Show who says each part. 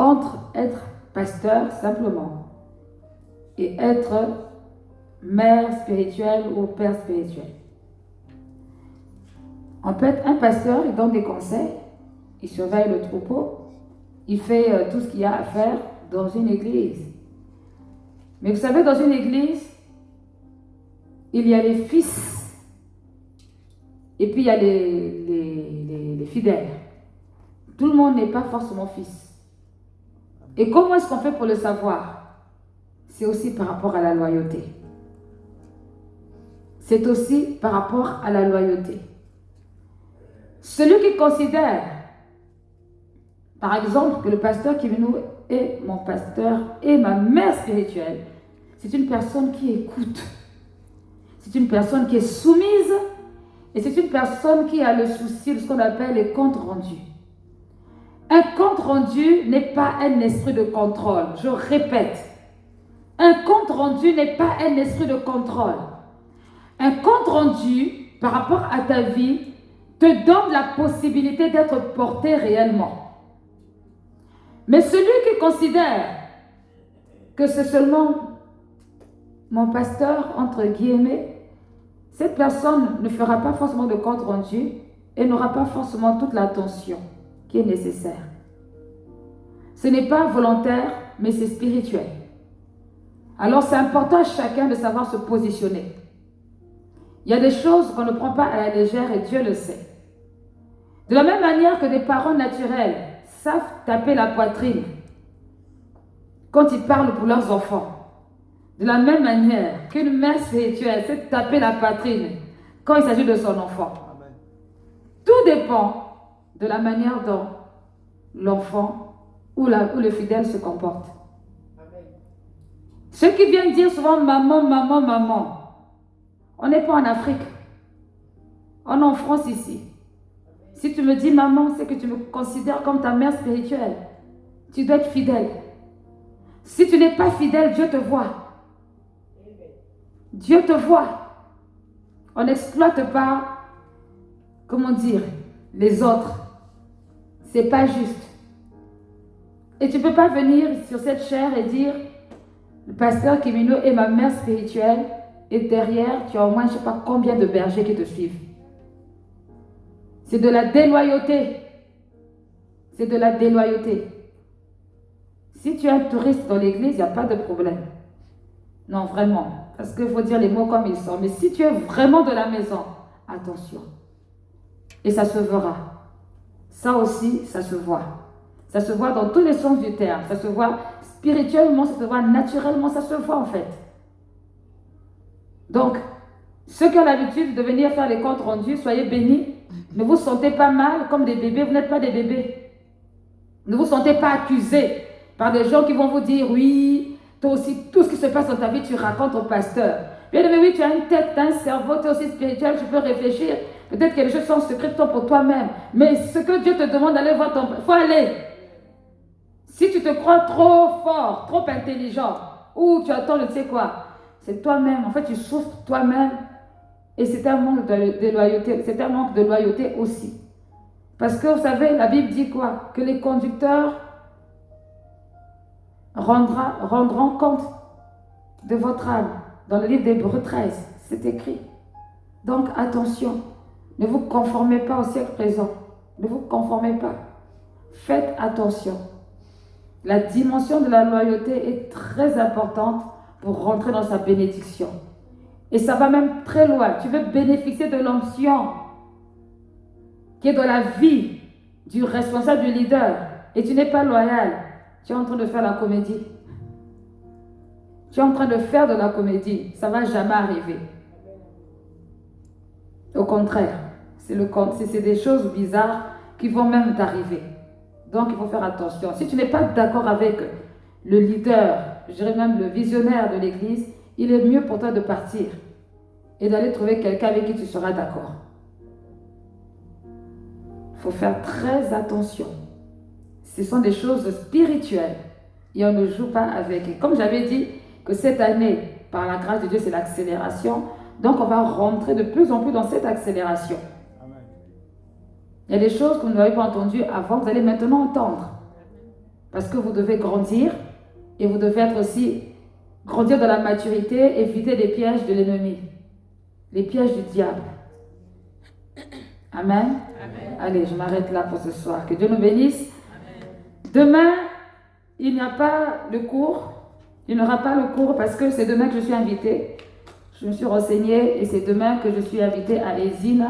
Speaker 1: entre être pasteur simplement et être mère spirituelle ou père spirituel. En fait, un pasteur, il donne des conseils, il surveille le troupeau, il fait tout ce qu'il y a à faire dans une église. Mais vous savez, dans une église, il y a les fils et puis il y a les fidèles. Tout le monde n'est pas forcément fils. Et comment est-ce qu'on fait pour le savoir? C'est aussi par rapport à la loyauté. C'est aussi par rapport à la loyauté. Celui qui considère, par exemple, que le pasteur Kimino est mon pasteur et ma mère spirituelle, c'est une personne qui écoute. C'est une personne qui est soumise et c'est une personne qui a le souci de ce qu'on appelle les comptes rendus. Un compte rendu n'est pas un esprit de contrôle. Je répète, un compte rendu n'est pas un esprit de contrôle. Un compte rendu par rapport à ta vie te donne la possibilité d'être porté réellement. Mais celui qui considère que c'est seulement mon pasteur, entre guillemets, cette personne ne fera pas forcément de compte rendu et n'aura pas forcément toute l'attention qui est nécessaire. Ce n'est pas volontaire, mais c'est spirituel. Alors c'est important à chacun de savoir se positionner. Il y a des choses qu'on ne prend pas à la légère et Dieu le sait. De la même manière que des parents naturels savent taper la poitrine quand ils parlent pour leurs enfants. De la même manière qu'une mère spirituelle sait taper la poitrine quand il s'agit de son enfant. Amen. Tout dépend de la manière dont l'enfant ou le fidèle se comporte. Amen. Ceux qui viennent dire souvent maman, maman, maman, on n'est pas en Afrique, on est en France ici. Si tu me dis maman, c'est que tu me considères comme ta mère spirituelle. Tu dois être fidèle. Si tu n'es pas fidèle, Dieu te voit. Dieu te voit. On n'exploite pas, comment dire, les autres. C'est pas juste. Et tu ne peux pas venir sur cette chaire et dire le pasteur Kimino est ma mère spirituelle et derrière, tu as au moins je ne sais pas combien de bergers qui te suivent. C'est de la déloyauté. C'est de la déloyauté. Si tu es un touriste dans l'église, il n'y a pas de problème. Non, vraiment. Parce qu'il faut dire les mots comme ils sont. Mais si tu es vraiment de la maison, attention. Et ça se verra. Ça aussi, ça se voit. Ça se voit dans tous les sens du terme. Ça se voit spirituellement, ça se voit naturellement, ça se voit en fait. Donc, ceux qui ont l'habitude de venir faire les comptes rendus, soyez bénis. Ne vous sentez pas mal comme des bébés, vous n'êtes pas des bébés. Ne vous sentez pas accusés par des gens qui vont vous dire, oui, toi aussi, tout ce qui se passe dans ta vie, tu racontes au pasteur. Bien aimé, oui, tu as une tête, tu as un cerveau, tu es aussi spirituel, tu peux réfléchir. Peut-être que les choses sont secrètes pour toi-même. Mais ce que Dieu te demande d'aller voir ton... Il faut aller. Si tu te crois trop fort, trop intelligent, ou tu attends le tu sais quoi, c'est toi-même. En fait, tu souffres toi-même. Et c'est un manque de loyauté. C'est un manque de loyauté aussi. Parce que vous savez, la Bible dit quoi? Que les conducteurs rendront compte de votre âme. Dans le livre d'Hébreux 13, c'est écrit. Donc attention, ne vous conformez pas au siècle présent. Ne vous conformez pas. Faites attention. La dimension de la loyauté est très importante pour rentrer dans sa bénédiction. Et ça va même très loin. Tu veux bénéficier de l'onction qui est dans la vie du responsable, du leader, et tu n'es pas loyal. Tu es en train de faire la comédie. Tu es en train de faire de la comédie. Ça ne va jamais arriver. Au contraire, c'est des choses bizarres qui vont même t'arriver. Donc, il faut faire attention. Si tu n'es pas d'accord avec le leader, je dirais même le visionnaire de l'église, il est mieux pour toi de partir et d'aller trouver quelqu'un avec qui tu seras d'accord. Il faut faire très attention. Ce sont des choses spirituelles et on ne joue pas avec. Et comme j'avais dit que cette année, par la grâce de Dieu, c'est l'accélération, donc on va rentrer de plus en plus dans cette accélération. Il y a des choses que vous n'avez pas entendues avant, vous allez maintenant entendre. Parce que vous devez grandir et vous devez être aussi grandir dans la maturité, éviter les pièges de l'ennemi, les pièges du diable. Amen. Amen. Allez, je m'arrête là pour ce soir. Que Dieu nous bénisse. Amen. Demain, il n'y a pas le cours. Il n'y aura pas le cours parce que c'est demain que je suis invitée. Je me suis renseignée et c'est demain que je suis invitée à Ezina.